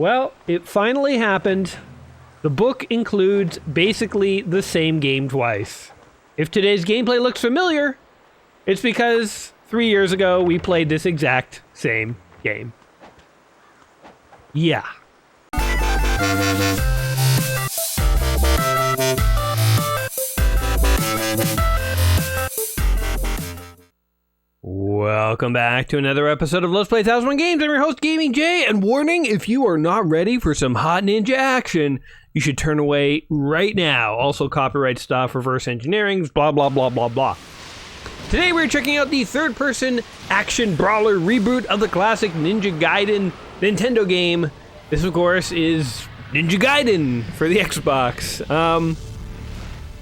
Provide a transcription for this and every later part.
Well, it finally happened. The book includes basically the same game twice. If today's gameplay looks familiar, it's because 3 years ago we played this exact same game. Yeah. Welcome back to another episode of Let's Play 1001 Games. I'm your host, Gaming Jay, and warning, if you are not ready for some hot ninja action, you should turn away right now. Also, copyright stuff, reverse engineering, blah, blah, blah, blah, blah. Today we're checking out the third-person action brawler reboot of the classic Ninja Gaiden Nintendo game. This, of course, is Ninja Gaiden for the Xbox.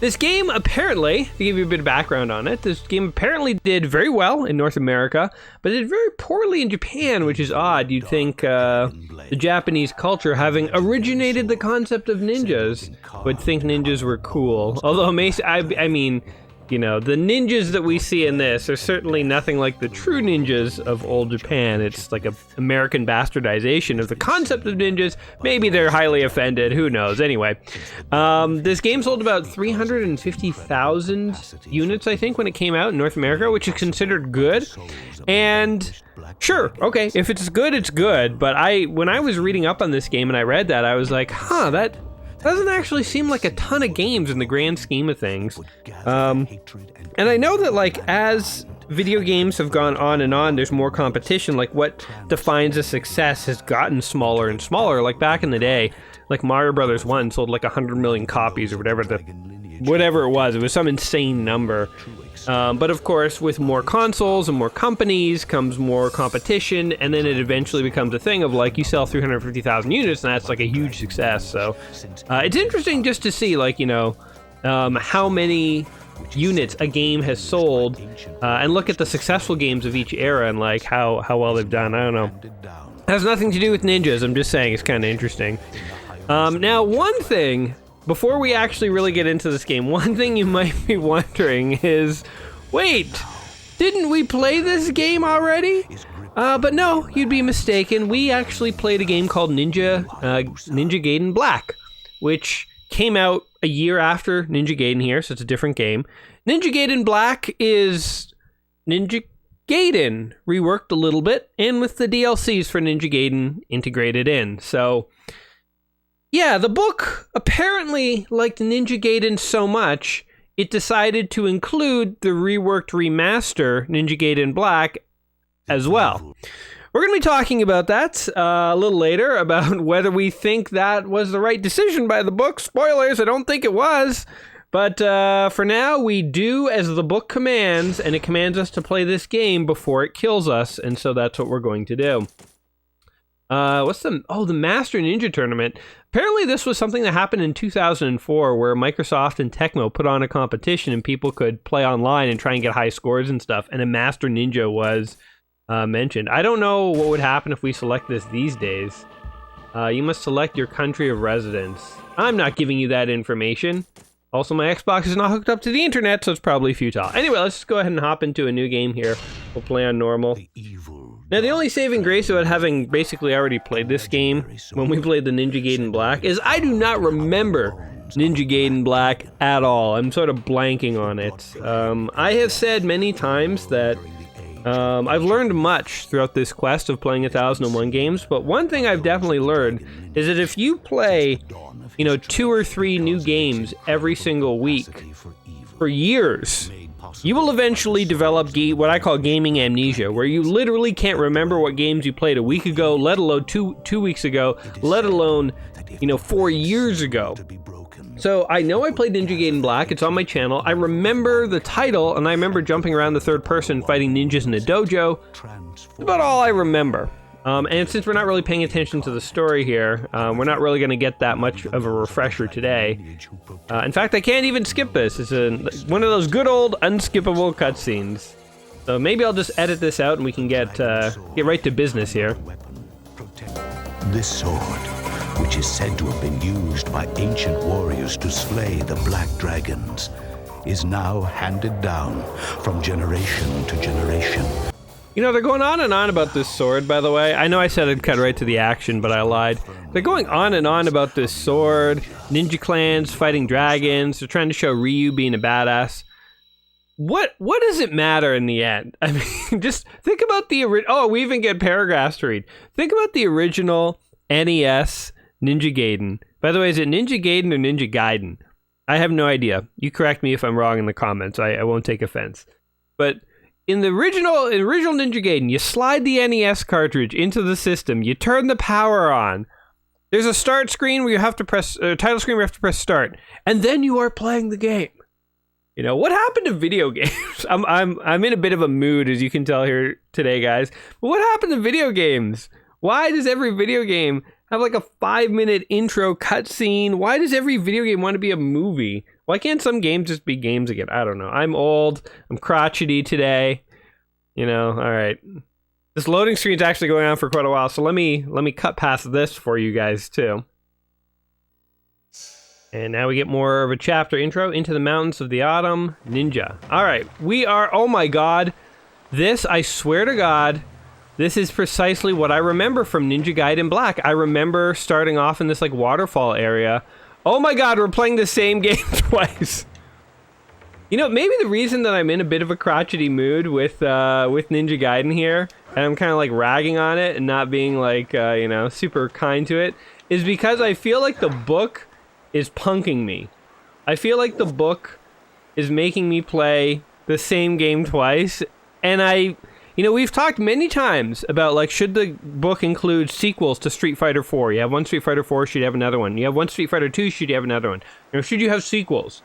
This game apparently, to give you a bit of background on it, this game apparently did very well in North America, but did very poorly in Japan, which is odd. You'd think the Japanese culture, having originated the concept of ninjas, would think ninjas were cool. Although, I mean, you know, the ninjas that we see in this are certainly nothing like the true ninjas of old Japan. It's like an American bastardization of the concept of ninjas. Maybe they're highly offended. Who knows? Anyway, this game sold about 350,000 units, I think, when it came out in North America, which is considered good. And sure, okay, if it's good, it's good. But when I was reading up on this game and I read that, I was like, huh, that doesn't actually seem like a ton of games in the grand scheme of things. And I know that, like, as video games have gone on and on, there's more competition. Like, what defines a success has gotten smaller and smaller. Like, back in the day, like, Mario Brothers 1 sold like 100 million copies or whatever it was. It was some insane number. But of course, with more consoles and more companies comes more competition, and then it eventually becomes a thing of, like, you sell 350,000 units, and that's like a huge success. So it's interesting just to see, like, you know, how many units a game has sold, and look at the successful games of each era and, like, how well they've done. I don't know. It has nothing to do with ninjas. I'm just saying it's kind of interesting. Now, one thing, before we actually really get into this game, one thing you might be wondering is, wait, didn't we play this game already? But no, you'd be mistaken. We actually played a game called Ninja Gaiden Black, which came out a year after Ninja Gaiden here, so it's a different game. Ninja Gaiden Black is Ninja Gaiden reworked a little bit, and with the DLCs for Ninja Gaiden integrated in. So yeah, the book apparently liked Ninja Gaiden so much, it decided to include the reworked remaster, Ninja Gaiden Black, as well. We're going to be talking about that a little later, about whether we think that was the right decision by the book. Spoilers, I don't think it was. But for now, we do as the book commands, and it commands us to play this game before it kills us, and so that's what we're going to do. The Master Ninja Tournament. Apparently this was something that happened in 2004 where Microsoft and Tecmo put on a competition and people could play online and try and get high scores and stuff, and a Master Ninja was mentioned. I don't know what would happen if we select this these days. You must select your country of residence. I'm not giving you that information. Also, my Xbox is not hooked up to the internet, so it's probably futile. Anyway, let's just go ahead and hop into a new game here. We'll play on normal. Now, the only saving grace about having basically already played this game when we played the Ninja Gaiden Black is I do not remember Ninja Gaiden Black at all. I'm sort of blanking on it. I have said many times that I've learned much throughout this quest of playing 1001 games, but one thing I've definitely learned is that if you play, you know, 2 or 3 new games every single week for years, you will eventually develop what I call gaming amnesia, where you literally can't remember what games you played a week ago, let alone two weeks ago, let alone, you know, 4 years ago. So I know I played Ninja Gaiden Black, it's on my channel, I remember the title, and I remember jumping around the third person fighting ninjas in a dojo. That's about all I remember. And since we're not really paying attention to the story here, we're not really going to get that much of a refresher today. In fact, I can't even skip this. It's one of those good old unskippable cutscenes. So maybe I'll just edit this out and we can get right to business here. This sword, which is said to have been used by ancient warriors to slay the black dragons, is now handed down from generation to generation. You know, they're going on and on about this sword, by the way. I know I said I'd cut right to the action, but I lied. They're going on and on about this sword, ninja clans fighting dragons. They're trying to show Ryu being a badass. What does it matter in the end? I mean, just think about the original... Oh, we even get paragraphs to read. Think about the original NES Ninja Gaiden. By the way, is it Ninja Gaiden or Ninja Gaiden? I have no idea. You correct me if I'm wrong in the comments. I won't take offense. But... In the original Ninja Gaiden, you slide the NES cartridge into the system, you turn the power on. There's a start screen where you have to press, title screen where you have to press start, and then you are playing the game. You know, what happened to video games? I'm in a bit of a mood, as you can tell here today, guys. But what happened to video games? Why does every video game have like a 5-minute intro cutscene? Why does every video game want to be a movie? Why can't some games just be games again? I don't know. I'm old. I'm crotchety today. You know, all right. This loading screen's actually going on for quite a while, so let me cut past this for you guys too. And now we get more of a chapter intro, Into the Mountains of the Autumn Ninja. All right, we are, oh my God. This, I swear to God, this is precisely what I remember from Ninja Gaiden Black. I remember starting off in this like waterfall area. Oh my God, we're playing the same game twice. You know, maybe the reason that I'm in a bit of a crotchety mood with Ninja Gaiden here, and I'm kind of like ragging on it and not being like, you know, super kind to it, is because I feel like the book is punking me. I feel like the book is making me play the same game twice, and you know, we've talked many times about, like, should the book include sequels to Street Fighter 4? You have one Street Fighter 4, should you have another one? You have one Street Fighter 2, should you have another one? You know, should you have sequels?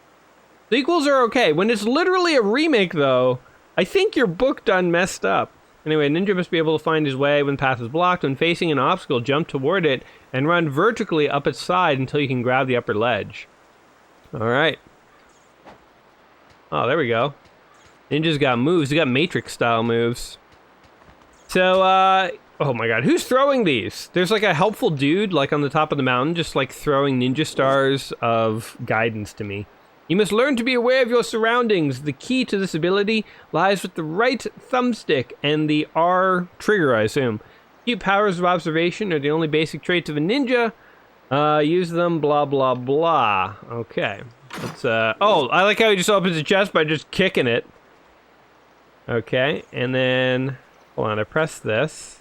Sequels are okay. When it's literally a remake, though, I think your book done messed up. Anyway, Ninja must be able to find his way when the path is blocked. When facing an obstacle, jump toward it and run vertically up its side until you can grab the upper ledge. All right. Oh, there we go. Ninja's got moves. He got Matrix-style moves. So, oh my God, who's throwing these? There's like a helpful dude, like on the top of the mountain, just like throwing ninja stars of guidance to me. You must learn to be aware of your surroundings. The key to this ability lies with the right thumbstick and the R trigger, I assume. Key powers of observation are the only basic traits of a ninja. Use them, blah, blah, blah. Okay. Let's, oh, I like how he just opens the chest by just kicking it. Okay, and then... Hold on, I press this.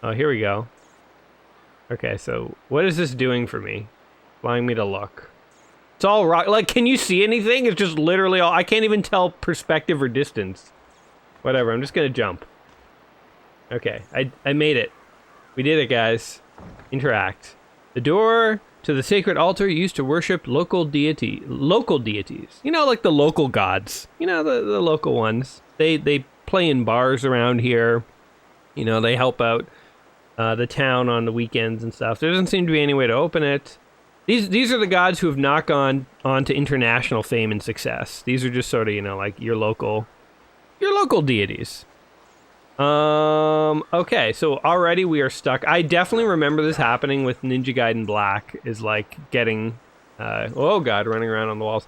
Oh, here we go. Okay, so what is this doing for me? Allowing me to look. It's all rock. Like, can you see anything? It's just literally all... I can't even tell perspective or distance. Whatever, I'm just gonna jump. Okay, I made it. We did it, guys. Interact. The door to the sacred altar used to worship local deities. You know, like the local gods. You know, the local ones. They play in bars around here. You know, they help out the town on the weekends and stuff. There doesn't seem to be any way to open it. These are the gods who have not gone on to international fame and success. These are just sort of, you know, like your local deities. Okay, so already we are stuck. I definitely remember this happening with Ninja Gaiden Black, is like getting, oh God, running around on the walls,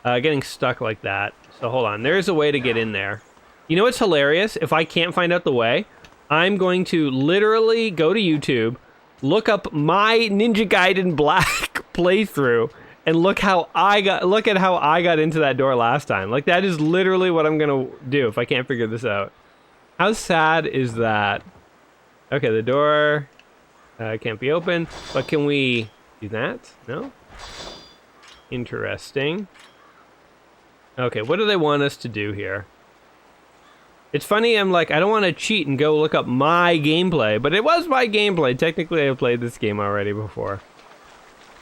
getting stuck like that. So hold on, there's a way to get in there. You know what's hilarious? If I can't find out the way, I'm going to literally go to YouTube, look up my Ninja Gaiden Black playthrough, and look at how I got into that door last time. Like, that is literally what I'm gonna do if I can't figure this out. How sad is that? Okay, the door can't be open, but can we do that? No? Interesting. Okay, what do they want us to do here? It's funny, I'm like, I don't want to cheat and go look up my gameplay, but it was my gameplay. Technically, I've played this game already before.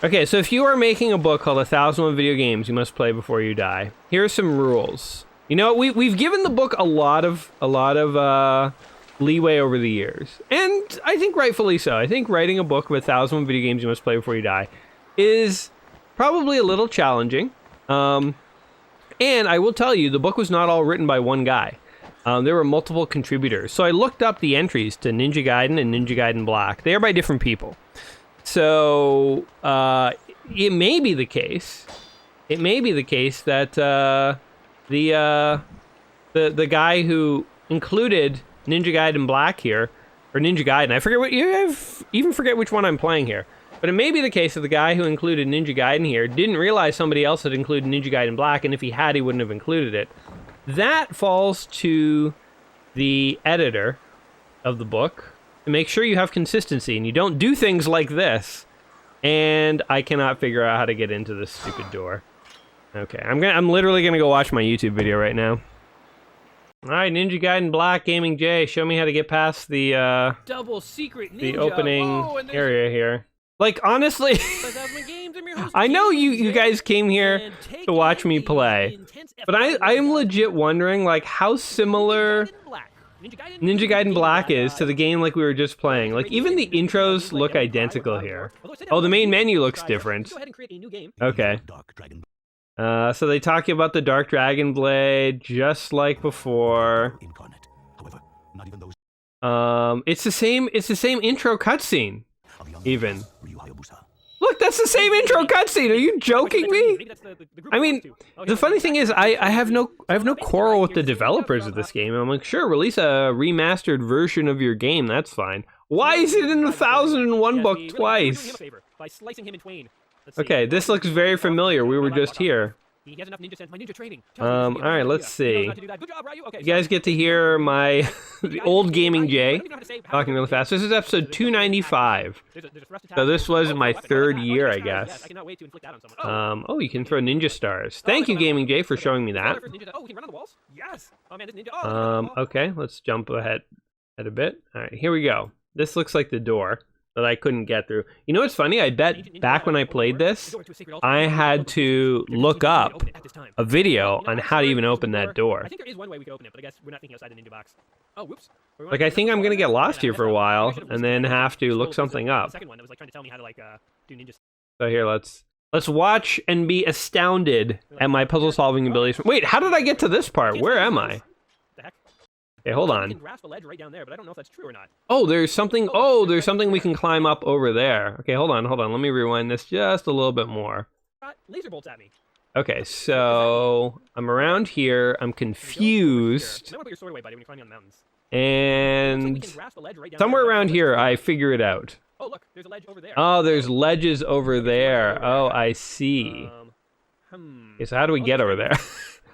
Okay, so if you are making a book called 1001 Video Games You Must Play Before You Die, here are some rules. You know, we've given the book a lot of leeway over the years, and I think rightfully so. I think writing a book of 1001 Video Games You Must Play Before You Die is probably a little challenging. And I will tell you, the book was not all written by one guy. There were multiple contributors. So I looked up the entries to Ninja Gaiden and Ninja Gaiden Black. They are by different people. So it may be the case. It may be the case that the guy who included Ninja Gaiden Black here, or Ninja Gaiden. I even forget which one I'm playing here. But it may be the case that the guy who included Ninja Gaiden here didn't realize somebody else had included Ninja Gaiden Black, and if he had, he wouldn't have included it. That falls to the editor of the book to make sure you have consistency and you don't do things like this. And I cannot figure out how to get into this stupid door. Okay, I'm literally gonna go watch my YouTube video right now. All right, Ninja Gaiden Black Gaming J, show me how to get past the double secret ninja. The opening area here. Like, honestly, I know you guys came here to watch me play, but I am legit wondering, like, how similar Ninja Gaiden Black is to the game like we were just playing. Like, even the intros look identical here. Oh, the main menu looks different. Okay. So they talk about the Dark Dragon Blade, just like before. It's the same intro cutscene. Even. Look, that's the same intro cutscene. Are you joking me? I mean, the funny thing is, I have no quarrel with the developers of this game. I'm like, sure, release a remastered version of your game. That's fine. Why is it in the 1001 book twice? Okay, this looks very familiar. We were just here. He has enough ninja sense. My ninja training. All right, let's see. You guys get to hear my the old Gaming J talking really fast. This is episode 295. So this was my third year, I guess. Oh, you can throw ninja stars. Thank you, Gaming J, for showing me that. Okay, let's jump ahead a bit. All right, here we go. This looks like the door that I couldn't get through. You know what's funny? I bet back when I played this, I had to look up a video on how to even open that door. I think there is one way we can open it, but I guess we're not thinking outside the ninja box. Oh, whoops. Like, I think I'm gonna get lost here for a while and then have to look something up. Second one that was like trying to tell me how to like do ninja. So here, let's watch and be astounded at my puzzle solving abilities. Wait, how did I get to this part? Where am I? Okay, hold on. Oh, there's something. Oh, there's something we can climb up over there. Okay, hold on. Let me rewind this just a little bit more. Laser bolts at me. Okay, so I'm around here. I'm confused. And somewhere around here, I figure it out. Oh, look, there's a ledge over there. Oh, there's ledges over there. Oh, I see. Okay, so how do we get over there?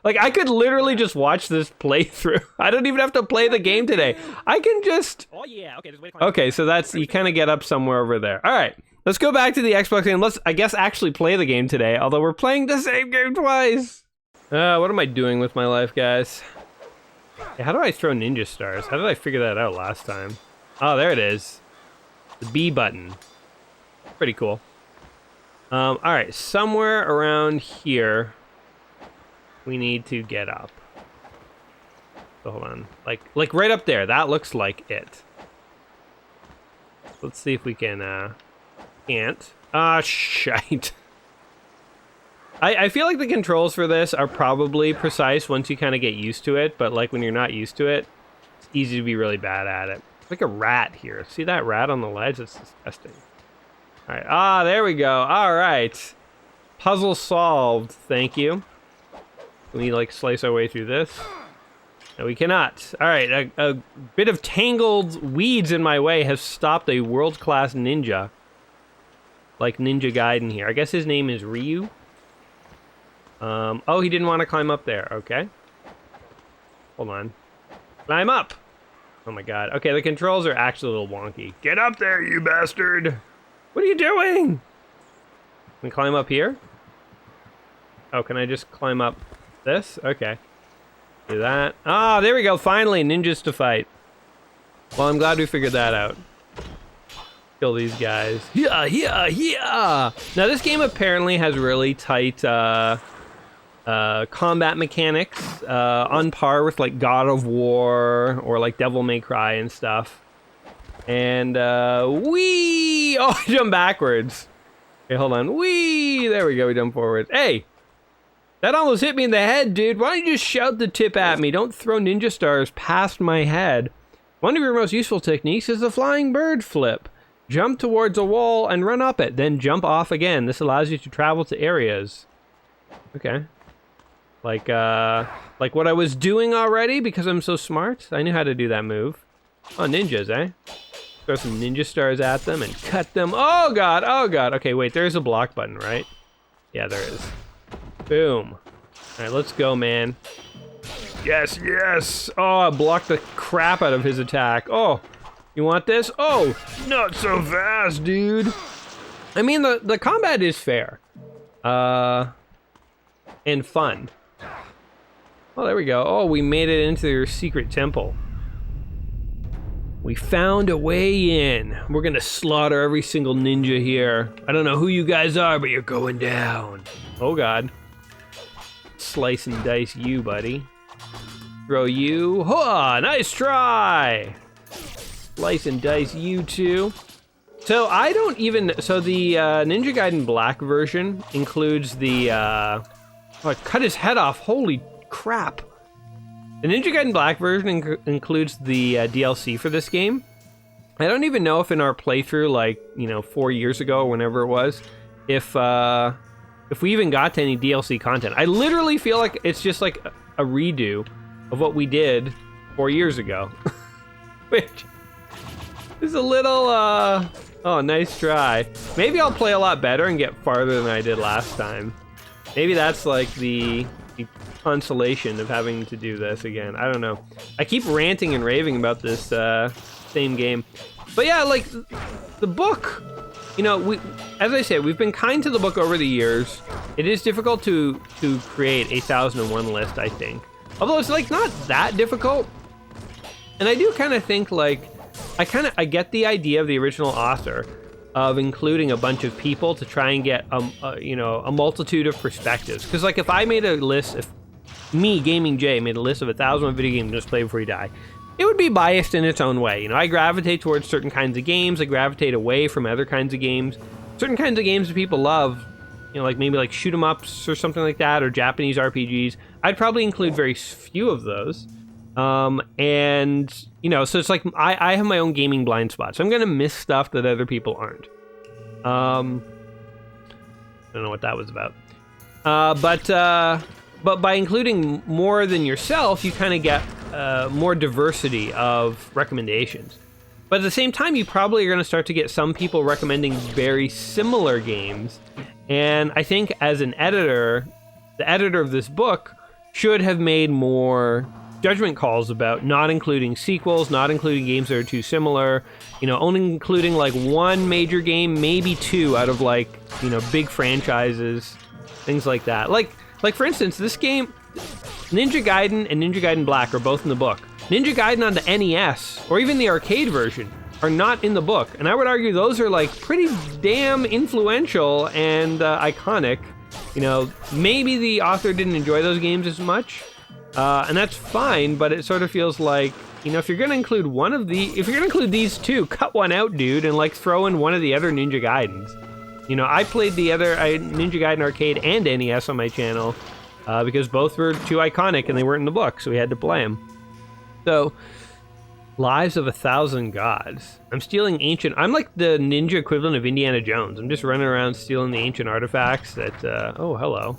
Like, I could literally just watch this playthrough. I don't even have to play the game today. I can just... Oh, yeah. Okay, okay, so that's... You kind of get up somewhere over there. All right, let's go back to the Xbox game. Let's, I guess, actually play the game today, although we're playing the same game twice. What am I doing with my life, guys? Hey, how do I throw ninja stars? How did I figure that out last time? Oh, there it is. The B button. Pretty cool. All right, somewhere around here... we need to get up. So hold on. Like right up there. That looks like it. Let's see if we can, can't. Ah, shite. I feel like the controls for this are probably precise once you kind of get used to it, but like when you're not used to it, it's easy to be really bad at it. It's like a rat here. See that rat on the ledge? It's disgusting. All right. Ah, there we go. All right. Puzzle solved. Thank you. Can we, like, slice our way through this? No, we cannot. All right, a bit of tangled weeds in my way has stopped a world-class ninja. Like Ninja Gaiden here. I guess his name is Ryu. Oh, he didn't want to climb up there. Okay. Hold on. Climb up! Oh my god. Okay, the controls are actually a little wonky. Get up there, you bastard! What are you doing? Can we climb up here? Oh, can I just climb up this? Okay. Do that. Ah, there we go. Finally, ninjas to fight. Well, I'm glad we figured that out. Kill these guys. Yeah. Now, this game apparently has really tight combat mechanics, on par with like God of War or like Devil May Cry and stuff. And whee! Oh, I jumped backwards. Okay, hold on. Whee! There we go. We jump forward. Hey. That almost hit me in the head, dude. Why don't you just shout the tip at me? Don't throw ninja stars past my head. One of your most useful techniques is the flying bird flip. Jump towards a wall and run up it, then jump off again. This allows you to travel to areas. Okay. Like what I was doing already because I'm so smart. I knew how to do that move. Oh, ninjas, eh? Throw some ninja stars at them and cut them. Oh god, oh god. Okay, wait, there's a block button, right? Yeah, there is. Boom. All right, let's go, man. Yes, yes. Oh, I blocked the crap out of his attack. Oh, you want this? Oh, not so fast, dude. I mean, the combat is fair. And fun. Oh, there we go. Oh, we made it into your secret temple. We found a way in. We're gonna slaughter every single ninja here. I don't know who you guys are, but you're going down. Oh god. Slice and dice you, buddy. Throw you. Huh, nice try. Slice and dice you too. So I don't even, so the Ninja Gaiden Black version includes the, oh, I cut his head off, holy crap. The Ninja Gaiden Black version includes the DLC for this game. I don't even know if in our playthrough, like, 4 years ago, or whenever it was, if we even got to any DLC content. I literally feel like it's just like a redo of what we did 4 years ago. Which is a little, oh, nice try. Maybe I'll play a lot better and get farther than I did last time. Maybe that's like the consolation of having to do this again. I don't know. I keep ranting and raving about this same game. But yeah, like, the book, as I said, we've been kind to the book over the years. It is difficult to create a 1001 list, I think. Although it's, like, not that difficult. And I do kind of think, like, I get the idea of the original author of including a bunch of people to try and get a multitude of perspectives. Because, like, if I made a list, if me, Gaming Jay, made a list of 1,000 video games just play before you die, it would be biased in its own way. I gravitate towards certain kinds of games. I gravitate away from other kinds of games. Certain kinds of games that people love, like maybe like shoot 'em ups or something like that, or Japanese RPGs. I'd probably include very few of those. And so it's like I have my own gaming blind spot, so I'm gonna miss stuff that other people aren't. I don't know what that was about. But by including more than yourself, you kind of get more diversity of recommendations. But at the same time, you probably are going to start to get some people recommending very similar games. And I think as an editor, the editor of this book should have made more judgment calls about not including sequels, not including games that are too similar, only including like one major game, maybe two out of like, big franchises, things like that. Like for instance, this game, Ninja Gaiden and Ninja Gaiden Black are both in the book. Ninja Gaiden on the NES, or even the arcade version, are not in the book. And I would argue those are like pretty damn influential and iconic. Maybe the author didn't enjoy those games as much, and that's fine, but it sort of feels like, if you're gonna include if you're gonna include these two, cut one out, dude, and like throw in one of the other Ninja Gaidens. I played the other Ninja Gaiden Arcade and NES on my channel because both were too iconic and they weren't in the book, so we had to play them. So, Lives of 1,000 Gods. I'm like the ninja equivalent of Indiana Jones. I'm just running around stealing the ancient artifacts that, oh, hello.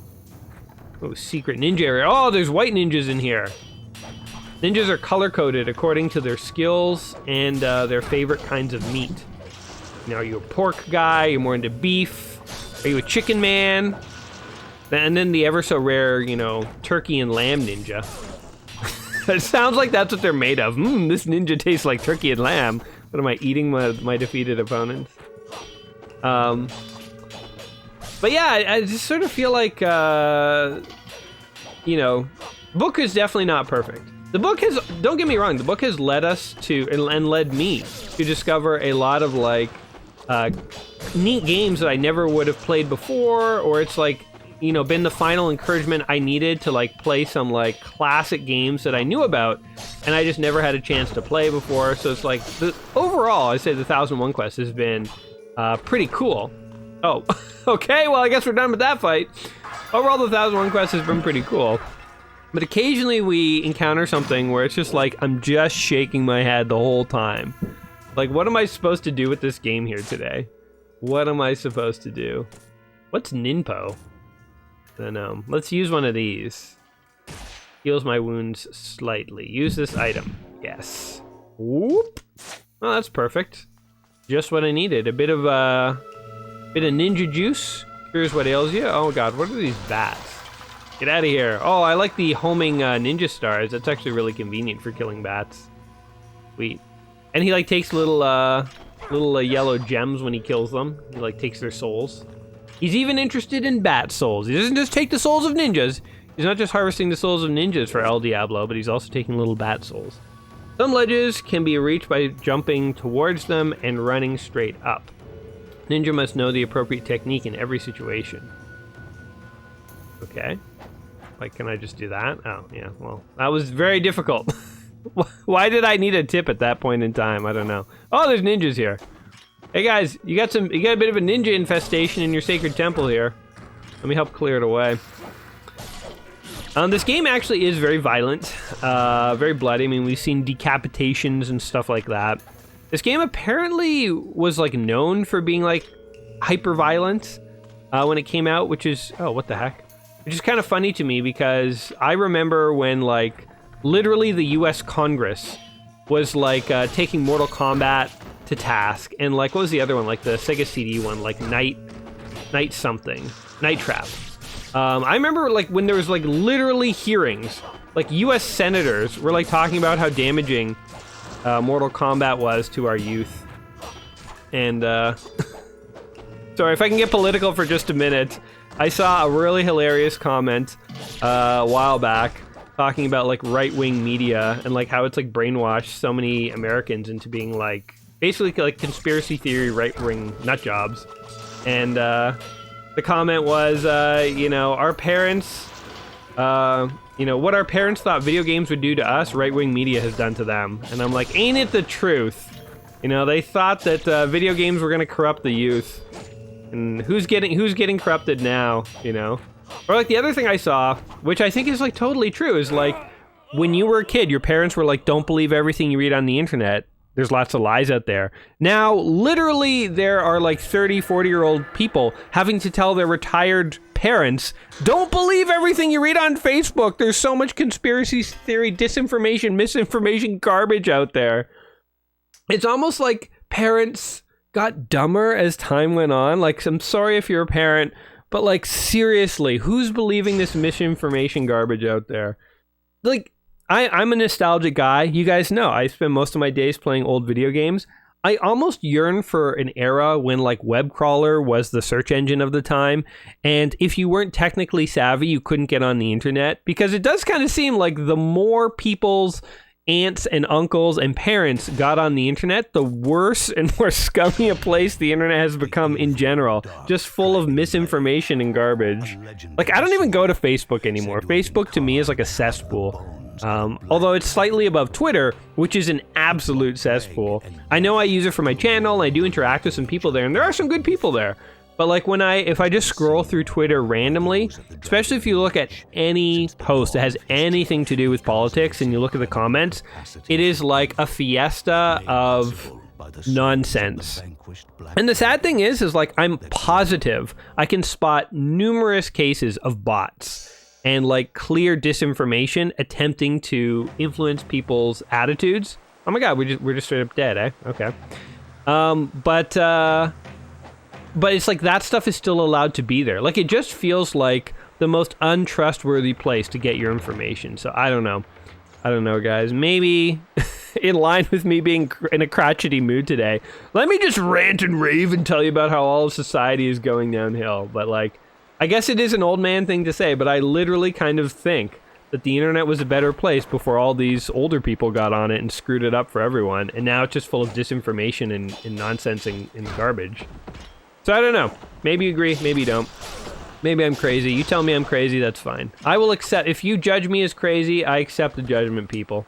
Oh, secret ninja area. Oh, there's white ninjas in here. Ninjas are color-coded according to their skills and their favorite kinds of meat. Are you a pork guy? You're more into beef? Are you a chicken man? And then the ever so rare, turkey and lamb ninja. It sounds like that's what they're made of. This ninja tastes like turkey and lamb. What am I eating my defeated opponents? But yeah, I just sort of feel like, book is definitely not perfect. The book has, don't get me wrong, the book has led us to, and led me to discover a lot of like, neat games that I never would have played before, or it's like, been the final encouragement I needed to like play some like classic games that I knew about and I just never had a chance to play before. So it's like, overall, I say the 1001 Quest has been pretty cool. Oh, okay, well I guess we're done with that fight. Overall, the 1001 Quest has been pretty cool. But occasionally we encounter something where it's just like, I'm just shaking my head the whole time. Like, what am I supposed to do with this game here today? What am I supposed to do? What's Ninpo? I don't know. Let's use one of these. Heals my wounds slightly. Use this item. Yes. Whoop. Oh, that's perfect. Just what I needed. A bit of ninja juice. Here's what ails you. Oh god, what are these bats? Get out of here. Oh, I like the homing ninja stars. That's actually really convenient for killing bats. Sweet. And he like takes little yellow gems when he kills them. He like takes their souls. He's even interested in bat souls. He doesn't just take the souls of ninjas. He's not just harvesting the souls of ninjas for El Diablo, but he's also taking little bat souls. Some ledges can be reached by jumping towards them and running straight up. Ninja must know the appropriate technique in every situation. Okay. Like, can I just do that? Oh, yeah, well, that was very difficult. Why did I need a tip at that point in time? I don't know. Oh, there's ninjas here. Hey guys, you got a bit of a ninja infestation in your sacred temple here. Let me help clear it away. This game actually is very violent, very bloody. I mean, we've seen decapitations and stuff like that. This game apparently was like known for being like hyper violent when it came out, which is, oh, what the heck? Which is kind of funny to me because I remember when like literally the US Congress was like taking Mortal Kombat to task, and like what was the other one, like the Sega CD one, like Night Trap. I remember like when there was like literally hearings, like US senators were like talking about how damaging Mortal Kombat was to our youth. And sorry, if I can get political for just a minute, I saw a really hilarious comment a while back talking about like right-wing media and like how it's like brainwashed so many Americans into being like basically like conspiracy theory right-wing nut jobs. And the comment was, you know, our parents, you know, what our parents thought video games would do to us, right-wing media has done to them. And I'm like, ain't it the truth? You know, they thought that video games were gonna corrupt the youth. And who's getting corrupted now, you know? Or like the other thing I saw, which I think is like totally true, is like when you were a kid, your parents were like, don't believe everything you read on the internet. There's lots of lies out there. Now, literally, there are like 30, 40-year-old people having to tell their retired parents, don't believe everything you read on Facebook. There's so much conspiracy theory, disinformation, misinformation, garbage out there. It's almost like parents got dumber as time went on. Like, I'm sorry if you're a parent, but like, seriously, who's believing this misinformation garbage out there? Like, I'm a nostalgic guy. You guys know I spend most of my days playing old video games. I almost yearn for an era when like web crawler was the search engine of the time. And if you weren't technically savvy, you couldn't get on the internet, because it does kind of seem like the more people's aunts and uncles and parents got on the internet, the worse and more scummy a place the internet has become in general. Just full of misinformation and garbage. Like, I don't even go to Facebook anymore. Facebook to me is like a cesspool. Although it's slightly above Twitter, which is an absolute cesspool. I know I use it for my channel, and I do interact with some people there, and there are some good people there. But like if I just scroll through Twitter randomly, especially if you look at any post that has anything to do with politics and you look at the comments, it is like a fiesta of nonsense. And the sad thing is like I'm positive I can spot numerous cases of bots and like clear disinformation attempting to influence people's attitudes. Oh my god, we're just straight up dead, eh? Okay. But it's like that stuff is still allowed to be there. Like, it just feels like the most untrustworthy place to get your information. So I don't know, guys. Maybe in line with me being in a crotchety mood today, let me just rant and rave and tell you about how all of society is going downhill. But like, I guess it is an old man thing to say, but I literally kind of think that the internet was a better place before all these older people got on it and screwed it up for everyone. And now it's just full of disinformation and nonsense and garbage. So I don't know. Maybe you agree, maybe you don't. Maybe I'm crazy. You tell me I'm crazy, that's fine. I will accept, if you judge me as crazy, I accept the judgment, people.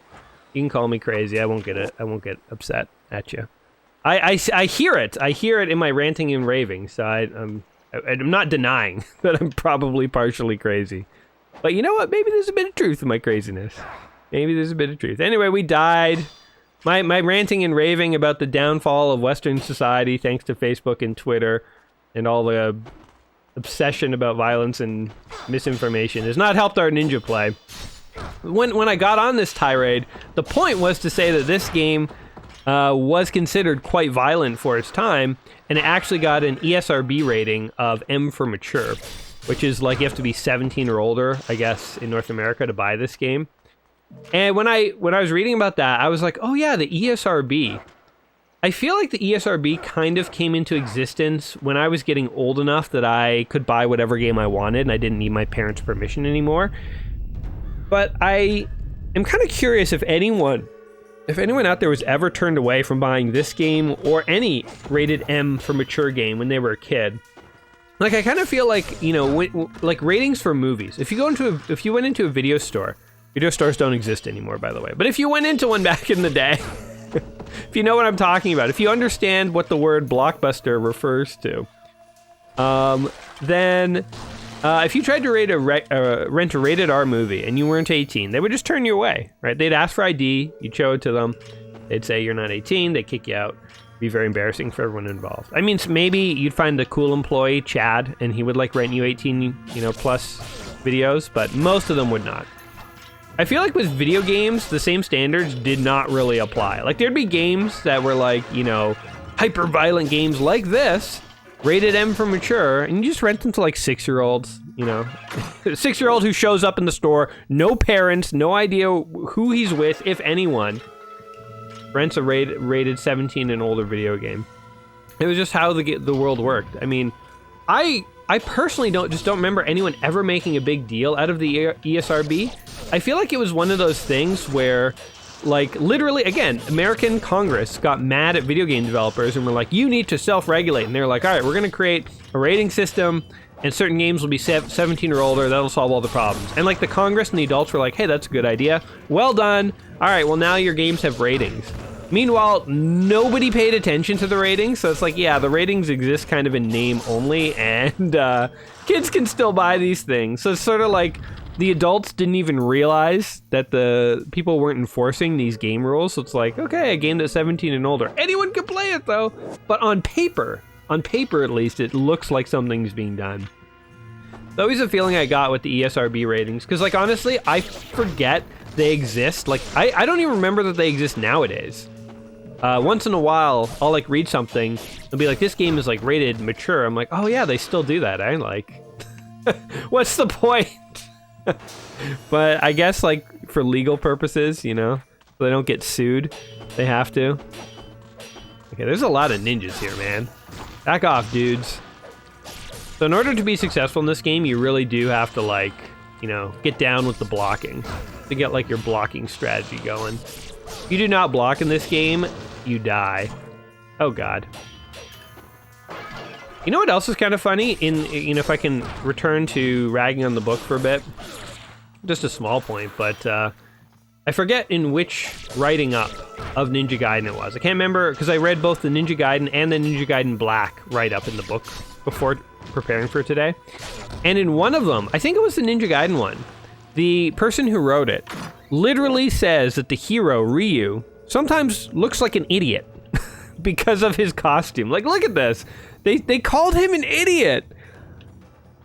You can call me crazy. I won't get upset at you. I hear it. I hear it in my ranting and raving. So I'm not denying that I'm probably partially crazy. But you know what? Maybe there's a bit of truth in my craziness. Maybe there's a bit of truth. Anyway, we died. My ranting and raving about the downfall of Western society thanks to Facebook and Twitter and all the obsession about violence and misinformation has not helped our ninja play. when I got on this tirade, the point was to say that this game was considered quite violent for its time, and it actually got an ESRB rating of M for mature, which is like you have to be 17 or older, I guess, in North America to buy this game. And when I was reading about that, I was like, oh yeah, the ESRB. I feel like the ESRB kind of came into existence when I was getting old enough that I could buy whatever game I wanted and I didn't need my parents' permission anymore. But I am kind of curious if anyone out there was ever turned away from buying this game or any rated M for mature game when they were a kid. Like, I kind of feel like, you know, like ratings for movies. If you went into a video store, video stores don't exist anymore, by the way. But if you went into one back in the day, if you know what I'm talking about, if you understand what the word blockbuster refers to, then if you tried to rent a rated R movie and you weren't 18, they would just turn you away, right? They'd ask for ID, you'd show it to them, they'd say you're not 18, they'd kick you out. It'd be very embarrassing for everyone involved. I mean, maybe you'd find a cool employee, Chad, and he would like rent you 18, plus videos, but most of them would not. I feel like with video games, the same standards did not really apply. Like, there'd be games that were like, hyper-violent games like this, rated M for mature, and you just rent them to like 6-year-olds, a 6-year-old who shows up in the store, no parents, no idea who he's with, if anyone, rents a rated 17 and older video game. It was just how the world worked. I mean, I personally don't remember anyone ever making a big deal out of the ESRB. I feel like it was one of those things where, like, literally, again, American Congress got mad at video game developers and were like, you need to self-regulate. And they're like, all right, we're going to create a rating system, and certain games will be 17 or older. That'll solve all the problems. And, like, the Congress and the adults were like, hey, that's a good idea. Well done. All right, well, now your games have ratings. Meanwhile, nobody paid attention to the ratings, so it's like, yeah, the ratings exist kind of in name only, and kids can still buy these things. So it's sort of like the adults didn't even realize that the people weren't enforcing these game rules, so it's like, okay, a game that's 17 and older. Anyone can play it, though, but on paper at least, it looks like something's being done. It's always a feeling I got with the ESRB ratings, because, like, honestly, I forget they exist. Like, I don't even remember that they exist nowadays. Once in a while, I'll like read something and be like, this game is like rated mature. I'm like, oh yeah, they still do that. I like, what's the point? But I guess like for legal purposes, so they don't get sued, they have to. Okay, there's a lot of ninjas here, man. Back off, dudes. So in order to be successful in this game, you really do have to like, get down with the blocking to get like your blocking strategy going. If you do not block in this game, you die. Oh god. You know what else is kind of funny? If I can return to ragging on the book for a bit, just a small point, but I forget in which writing up of Ninja Gaiden it was. I can't remember because I read both the Ninja Gaiden and the Ninja Gaiden Black write up in the book before preparing for today. And in one of them, I think it was the Ninja Gaiden one, the person who wrote it literally says that the hero, Ryu, sometimes looks like an idiot because of his costume. Like, look at this. They called him an idiot.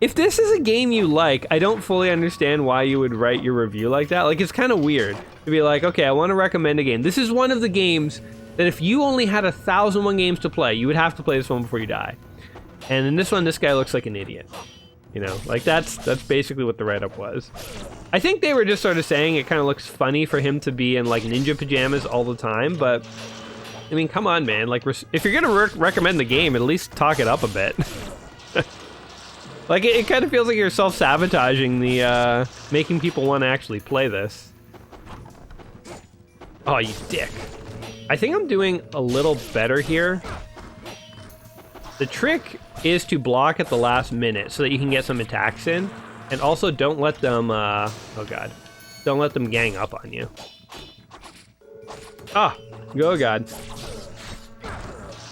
If this is a game you like, I don't fully understand why you would write your review like that. Like, it's kind of weird to be like, okay, I want to recommend a game. This is one of the games that if you only had 1,001 games to play, you would have to play this one before you die. And in this one, this guy looks like an idiot. Like that's basically what the write-up was. I think they were just sort of saying it kind of looks funny for him to be in like ninja pajamas all the time, but I mean, come on, man. Like, if you're gonna recommend the game, at least talk it up a bit. Like, it kind of feels like you're self-sabotaging the making people want to actually play this. Oh, you dick. I think I'm doing a little better here. The trick is to block at the last minute so that you can get some attacks in. And also don't let them, oh god. Don't let them gang up on you. Ah, oh god.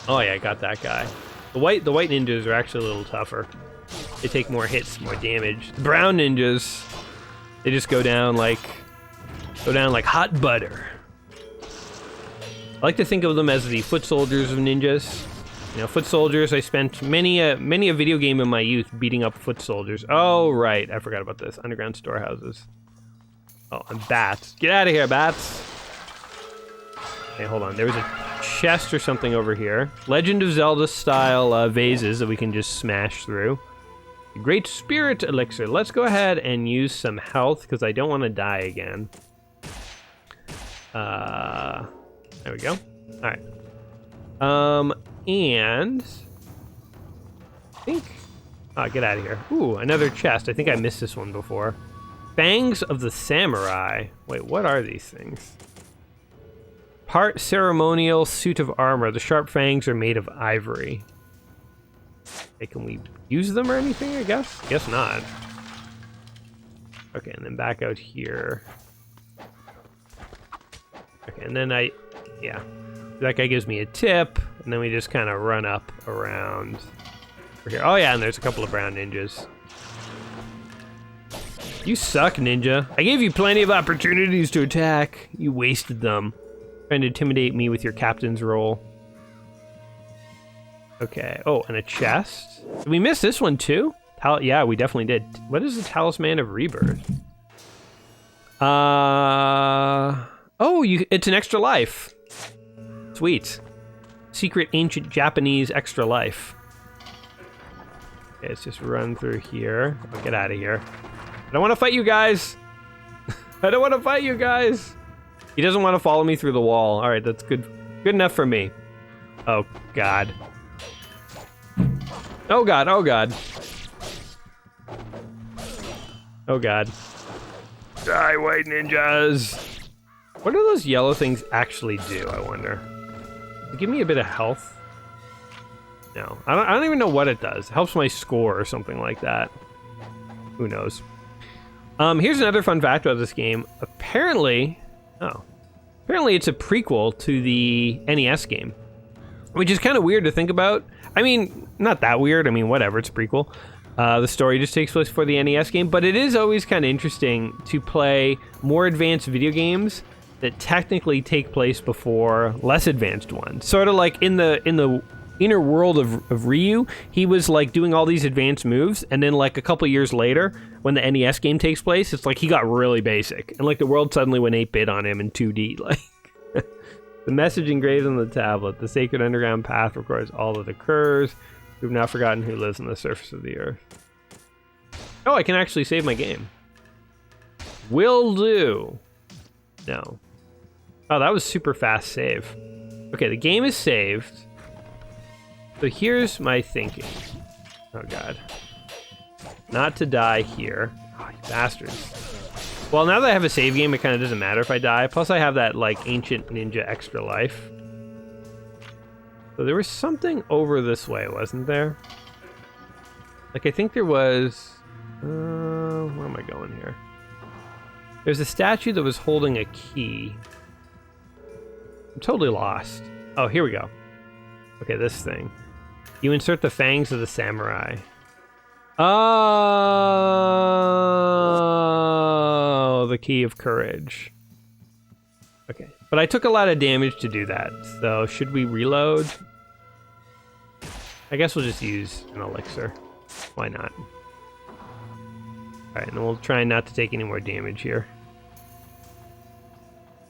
Oh yeah, I got that guy. The white ninjas are actually a little tougher. They take more hits, more damage. The brown ninjas, they just go down like hot butter. I like to think of them as the foot soldiers of ninjas. Foot soldiers, I spent many a video game in my youth beating up foot soldiers. Oh, right. I forgot about this. Underground storehouses. Oh, and bats. Get out of here, bats. Okay, hold on. There was a chest or something over here. Legend of Zelda style vases that we can just smash through. Great Spirit Elixir. Let's go ahead and use some health because I don't want to die again. There we go. All right. And I think... Oh, get out of here. Ooh, another chest. I think I missed this one before. Fangs of the Samurai. Wait, what are these things? Part ceremonial suit of armor. The sharp fangs are made of ivory. Okay, can we use them or anything, I guess? Guess not. Okay, and then back out here. Okay, and then yeah. That guy gives me a tip, and then we just kind of run up around here. Oh yeah, and there's a couple of brown ninjas. You suck, ninja. I gave you plenty of opportunities to attack. You wasted them. Trying to intimidate me with your captain's role. Okay. Oh, and a chest. Did we miss this one too? Yeah, we definitely did. What is the Talisman of Rebirth? Oh, it's an extra life. Sweet. Secret ancient Japanese extra life. Okay, let's just run through here. Oh, get out of here. I don't want to fight you guys. I don't want to fight you guys. He doesn't want to follow me through the wall. All right, that's good. Good enough for me. Oh, God. Oh, God. Oh, God. Oh, God. Die, white ninjas. What do those yellow things actually do, I wonder? Give me a bit of health. No, I don't even know what it does. It helps my score or something like that. Who knows? Here's another fun fact about this game. Apparently it's a prequel to the NES game, which is kind of weird to think about. I mean, not that weird. I mean, whatever, it's a prequel. The story just takes place for the NES game, but it is always kind of interesting to play more advanced video games that technically take place before less advanced ones. Sort of like in the inner world of Ryu, he was like doing all these advanced moves, and then like a couple years later, when the NES game takes place, it's like he got really basic, and like the world suddenly went 8-bit on him in 2D. Like the message engraved on the tablet: the sacred underground path records all that occurs. We've now forgotten who lives on the surface of the earth. Oh, I can actually save my game. Will do. No. Oh, that was super fast save. Okay, the game is saved. So here's my thinking. Oh, God. Not to die here. Oh, you bastards. Well, now that I have a save game, it kind of doesn't matter if I die. Plus, I have that, like, ancient ninja extra life. So there was something over this way, wasn't there? Like, I think there was... where am I going here? There's a statue that was holding a key. I'm totally lost. Oh, here we go. Okay, this thing. You insert the fangs of the samurai. Oh, the key of courage. Okay, but I took a lot of damage to do that. So should we reload? I guess we'll just use an elixir. Why not? Alright, and then we'll try not to take any more damage here.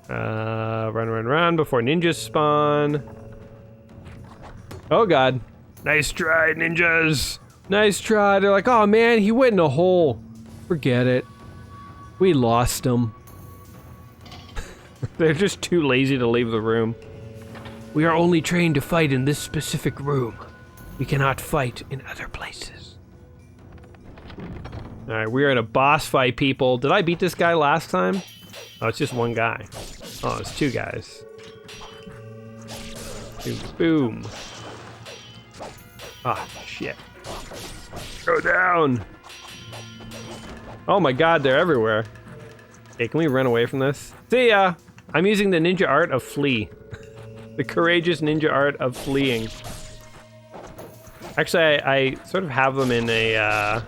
Run before ninjas spawn. Oh, God. Nice try, ninjas. Nice try. They're like, oh, man, he went in a hole. Forget it. We lost him. They're just too lazy to leave the room. We are only trained to fight in this specific room. We cannot fight in other places. All right, we're at a boss fight, people. Did I beat this guy last time? Oh, it's just one guy. Oh, it's two guys. Boom. Ah, shit. Go down. Oh my God, they're everywhere. Hey, can we run away from this? See ya! I'm using the ninja art of flee. The courageous ninja art of fleeing. Actually, I sort of have them in a,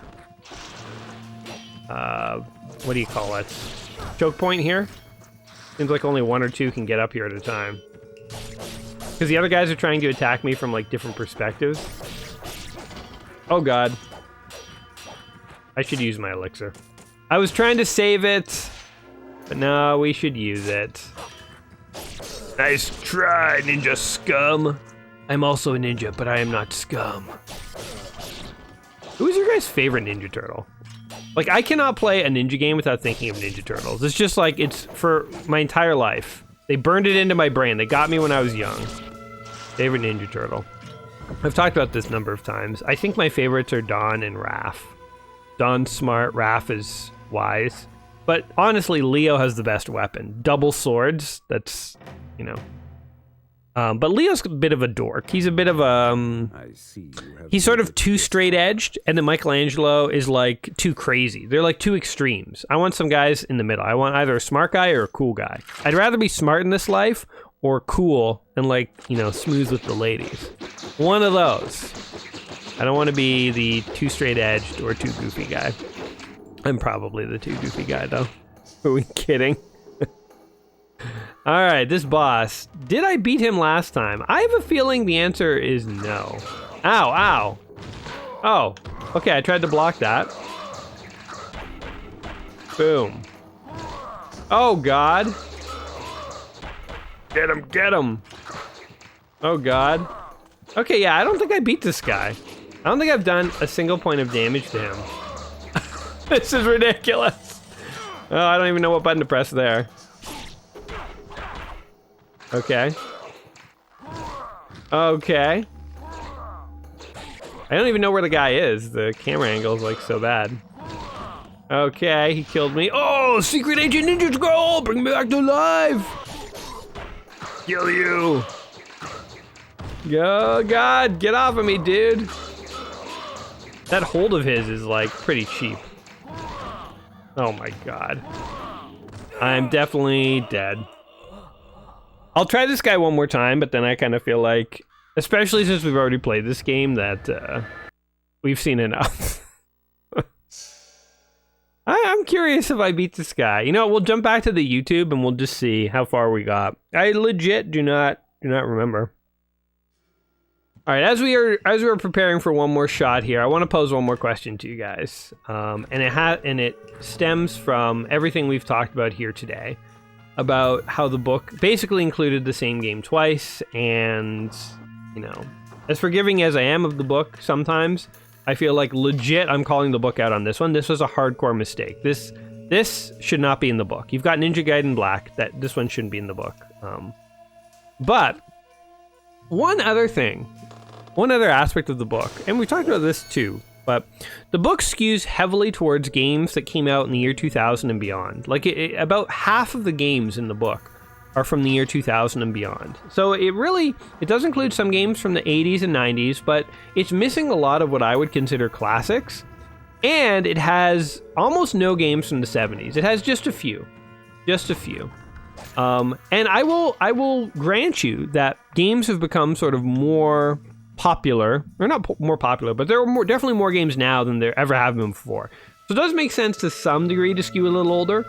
what do you call it? Choke point here. Seems like only one or two can get up here at a time. Because the other guys are trying to attack me from like different perspectives. Oh, God. I should use my elixir. I was trying to save it. But no, we should use it. Nice try, ninja scum. I'm also a ninja, but I am not scum. Who is your guys' favorite Ninja Turtle? Like, I cannot play a ninja game without thinking of Ninja Turtles. It's just like, it's for my entire life. They burned it into my brain. They got me when I was young. Favorite Ninja Turtle. I've talked about this a number of times. I think my favorites are Don and Raph. Don's smart, Raph is wise. But honestly, Leo has the best weapon. Double swords, that's, you know. But Leo's a bit of a dork. He's a bit of a, he's sort of too straight-edged, and then Michelangelo is like too crazy. They're like two extremes. I want some guys in the middle. I want either a smart guy or a cool guy. I'd rather be smart in this life or cool and like, you know, smooth with the ladies. One of those. I don't want to be the too straight-edged or too goofy guy. I'm probably the too goofy guy, though. Are we kidding? All right, this boss. Did I beat him last time? I have a feeling the answer is no. Ow, ow. Oh, okay, I tried to block that. Boom. Oh, God. Get him, get him. Oh, God. Okay, yeah, I don't think I beat this guy. I don't think I've done a single point of damage to him. This is ridiculous. Oh, I don't even know what button to press there. Okay. Okay. I don't even know where the guy is. The camera angle is like so bad. Okay, he killed me. Oh, Secret Agent Ninja Scroll! Bring me back to life! Kill you! Oh, God, get off of me, dude. That hold of his is like pretty cheap. Oh my God. I'm definitely dead. I'll try this guy one more time, but then I kind of feel like, especially since we've already played this game, that we've seen enough. I'm curious if I beat this guy. You know, we'll jump back to the YouTube and we'll just see how far we got. I legit do not remember. All right, as we are preparing for one more shot here, I want to pose one more question to you guys, and it stems from everything we've talked about here today, about how the book basically included the same game twice, and you know, as forgiving as I am of the book, sometimes I feel like legit I'm calling the book out on this one. This was a hardcore mistake. This should not be in the book. You've got Ninja Gaiden Black. This one shouldn't be in the book. But one other aspect of the book, and we talked about this too, but the book skews heavily towards games that came out in the year 2000 and beyond. Like about half of the games in the book are from the year 2000 and beyond. So it does include some games from the 80s and 90s, but it's missing a lot of what I would consider classics, and it has almost no games from the 70s. It has just a few. And I will grant you that games have become sort of more popular, or not more popular, but there are definitely more games now than there ever have been before. So it does make sense to some degree to skew a little older,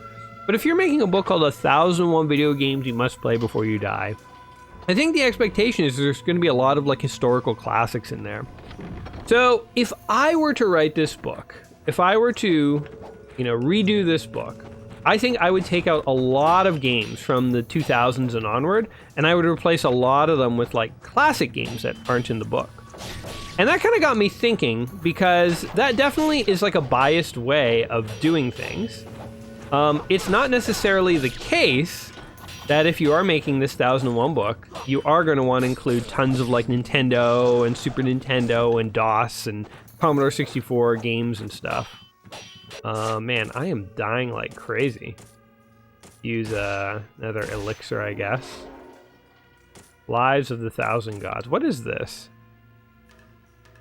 but if you're making a book called 1001 Video Games You Must Play Before You Die, I think the expectation is there's going to be a lot of like historical classics in there. So if I were to write this book, if I were to, you know, redo this book, I think I would take out a lot of games from the 2000s and onward, and I would replace a lot of them with like classic games that aren't in the book. And that kind of got me thinking, because that definitely is like a biased way of doing things. It's not necessarily the case that if you are making this 1001 book, you are going to want to include tons of like Nintendo and Super Nintendo and DOS and Commodore 64 games and stuff. Man, I am dying like crazy. Use another elixir, I guess. Lives of the Thousand Gods. What is this?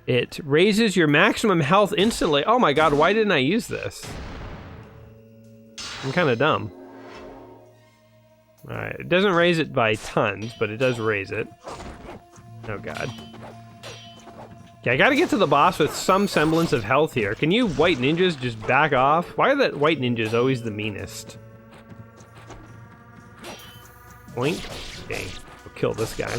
It raises your maximum health instantly. Oh my God, why didn't I use this? I'm kind of dumb. Alright, it doesn't raise it by tons, but it does raise it. Oh God. Okay, I gotta get to the boss with some semblance of health here. Can you white ninjas just back off? Why are the white ninjas always the meanest? Boink. Okay, we'll kill this guy.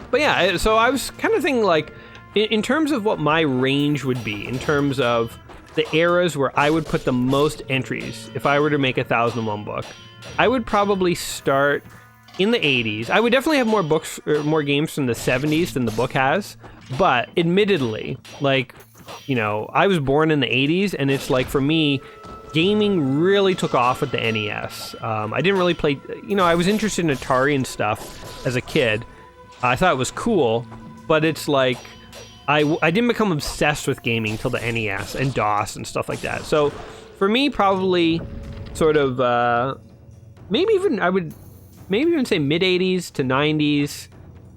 But yeah, so I was kind of thinking like, in terms of what my range would be, in terms of the eras where I would put the most entries if I were to make a 1001 book, I would probably start in the 80s. I would definitely have more books or more games from the 70s than the book has, but admittedly, like, you know, I was born in the 80s, and it's like, for me, gaming really took off with the NES. I didn't really play, you know, I was interested in Atari and stuff as a kid. I thought it was cool, but it's like, I didn't become obsessed with gaming till the NES and DOS and stuff like that. So for me, probably sort of, maybe even say mid 80s to 90s,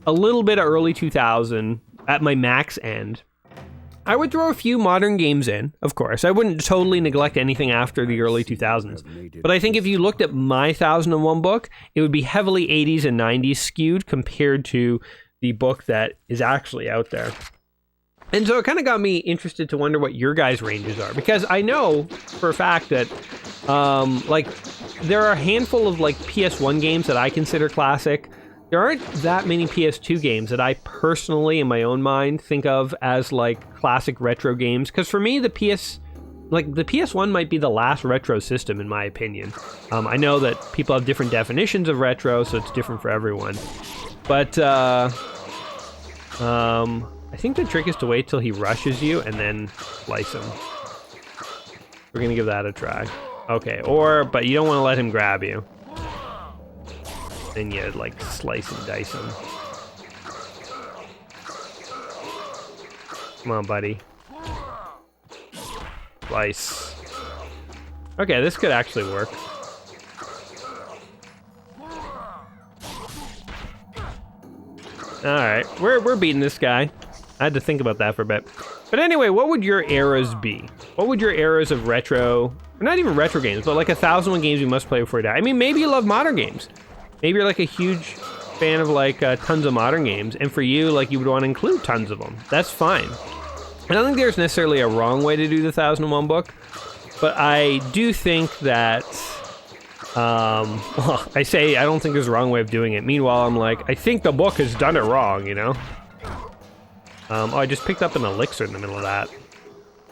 a little bit of early 2000 at my max end. I would throw a few modern games in, of course. I wouldn't totally neglect anything after the early 2000s. But I think if you looked at my 1001 book, it would be heavily 80s and 90s skewed compared to the book that is actually out there. And so it kind of got me interested to wonder what your guys' ranges are, because I know for a fact that like there are a handful of like PS1 games that I consider classic. There aren't that many PS2 games that I personally, in my own mind, think of as like classic retro games. Because for me, the PS1 might be the last retro system, in my opinion. I know that people have different definitions of retro, so it's different for everyone. But I think the trick is to wait till he rushes you and then slice him. We're gonna give that a try. Okay, but you don't want to let him grab you. Then you like slice and dice him. Come on, buddy. Slice. Okay, this could actually work. Alright, we're beating this guy. I had to think about that for a bit. But anyway, what would your eras be? What would your eras of retro, or not even retro games, but like 1001 games you must play before you die? I mean, maybe you love modern games. Maybe you're like a huge fan of like tons of modern games, and for you, like, you would want to include tons of them. That's fine. I don't think there's necessarily a wrong way to do the 1001 book, but I do think that, well, I say I don't think there's a wrong way of doing it. Meanwhile, I'm like, I think the book has done it wrong, you know? Oh, I just picked up an elixir in the middle of that.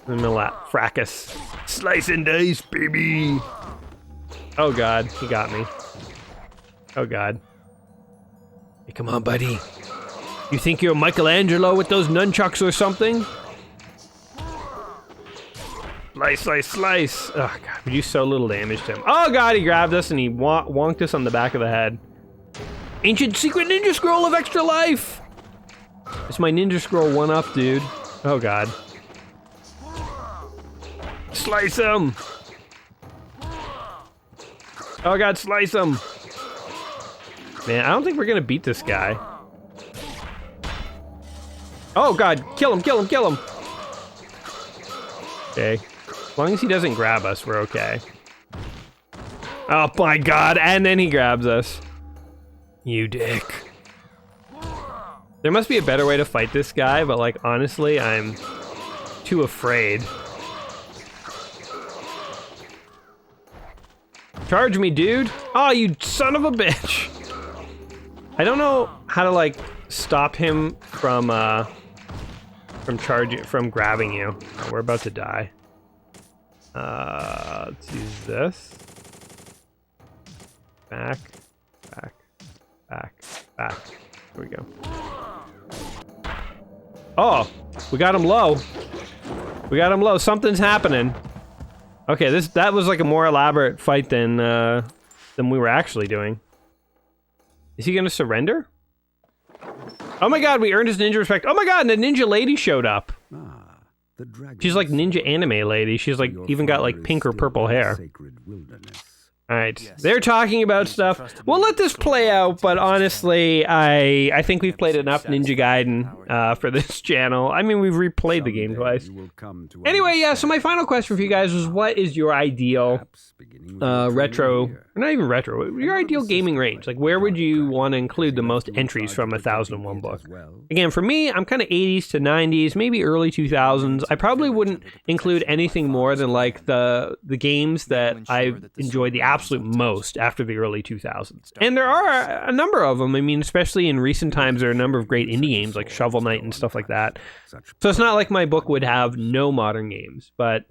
In the middle of that fracas. Slice and dice, baby! Oh god, he got me. Oh god. Hey, come on, buddy. You think you're Michelangelo with those nunchucks or something? Slice, slice, slice. Oh god, we do so little damage to him. Oh god, he grabbed us and he wonked us on the back of the head. Ancient secret ninja scroll of extra life! It's my ninja scroll 1-up, dude. Oh god. Slice him! Oh god, slice him! Man, I don't think we're gonna beat this guy. Oh god, kill him, kill him, kill him! Okay. As long as he doesn't grab us, we're okay. Oh my god, and then he grabs us. You dick. There must be a better way to fight this guy, but like, honestly, I'm too afraid. Charge me, dude! Oh, you son of a bitch! I don't know how to like stop him from grabbing you. Oh, we're about to die. Let's use this. Back, back, back, back. Here we go. Oh, we got him low. We got him low. Something's happening. Okay, that was like a more elaborate fight than we were actually doing. Is he gonna surrender? Oh my god, we earned his ninja respect. Oh my god, and the ninja lady showed up. She's like ninja anime lady. She's like even got like pink or purple hair. Alright, they're talking about stuff. We'll let this play out, but honestly, I think we've played enough Ninja Gaiden for this channel. I mean, we've replayed the game twice. Anyway, yeah, so my final question for you guys was, what is your ideal retro, or not even retro, your ideal gaming range? Like, where would you want to include the most entries from a 1001 book? Again, for me, I'm kind of 80s to 90s, maybe early 2000s. I probably wouldn't include anything more than like the games that I've enjoyed the absolute most after the early 2000s. And there are a number of them. I mean, especially in recent times, there are a number of great indie games like Shovel Knight and stuff like that. So it's not like my book would have no modern games, but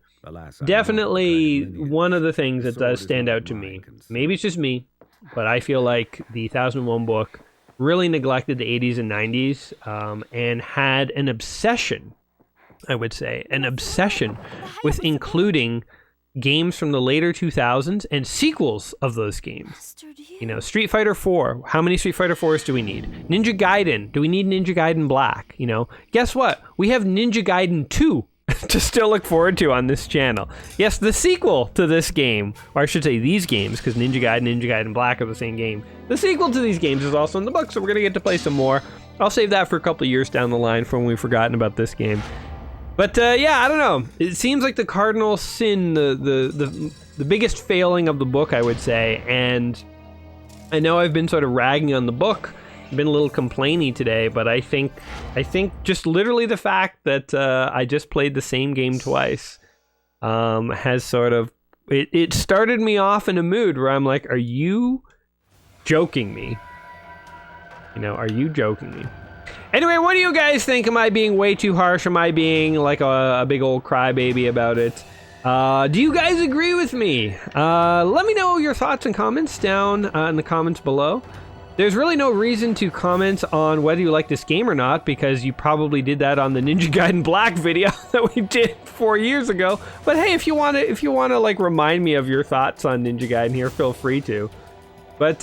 definitely one of the things that does stand out to me. Maybe it's just me, but I feel like the 1001 book really neglected the 80s and 90s and had an obsession, I would say, with including games from the later 2000s and sequels of those games. You know, Street Fighter 4. How many Street Fighter 4s do we need? Ninja Gaiden. Do we need Ninja Gaiden Black? You know, guess what? We have Ninja Gaiden 2 to still look forward to on this channel. Yes, the sequel to this game, or I should say these games, because Ninja Gaiden Black are the same game. The sequel to these games is also in the book, so we're going to get to play some more. I'll save that for a couple of years down the line for when we've forgotten about this game. But yeah, I don't know. It seems like the cardinal sin, the biggest failing of the book, I would say. And I know I've been sort of ragging on the book, been a little complainy today, but I think just literally the fact that I just played the same game twice has sort of it started me off in a mood where I'm like, are you joking me? You know, are you joking me? Anyway, what do you guys think? Am I being way too harsh? Am I being like a big old crybaby about it? Do you guys agree with me? Let me know your thoughts and comments down in the comments below. There's really no reason to comment on whether you like this game or not, because you probably did that on the Ninja Gaiden Black video that we did 4 years ago. But hey, if you want to like remind me of your thoughts on Ninja Gaiden here, feel free to. But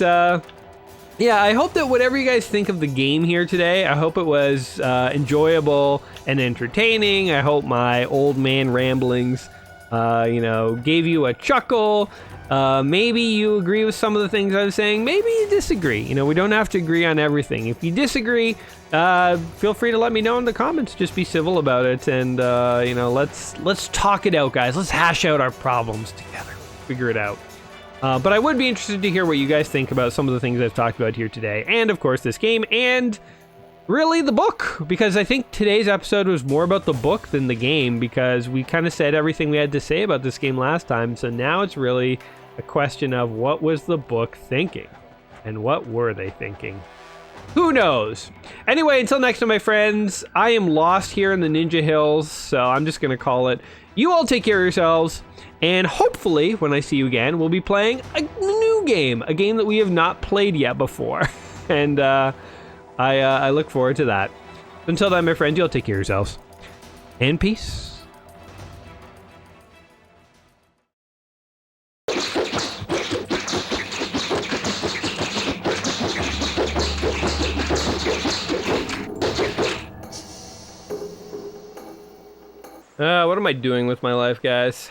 yeah, I hope that whatever you guys think of the game here today, I hope it was enjoyable and entertaining. I hope my old man ramblings, gave you a chuckle. Maybe you agree with some of the things I was saying. Maybe you disagree. You know, we don't have to agree on everything. If you disagree, feel free to let me know in the comments. Just be civil about it, and let's talk it out, guys. Let's hash out our problems together. Figure it out. But I would be interested to hear what you guys think about some of the things I've talked about here today, and of course this game, and really the book, because I think today's episode was more about the book than the game, because we kind of said everything we had to say about this game last time. So now it's really a question of what was the book thinking, and what were they thinking? Who knows? Anyway, until next time, my friends, I am lost here in the Ninja Hills, so I'm just going to call it. You all take care of yourselves, and hopefully, when I see you again, we'll be playing a new game, a game that we have not played yet before. And I look forward to that. Until then, my friends, you all take care of yourselves, and peace. What am I doing with my life, guys?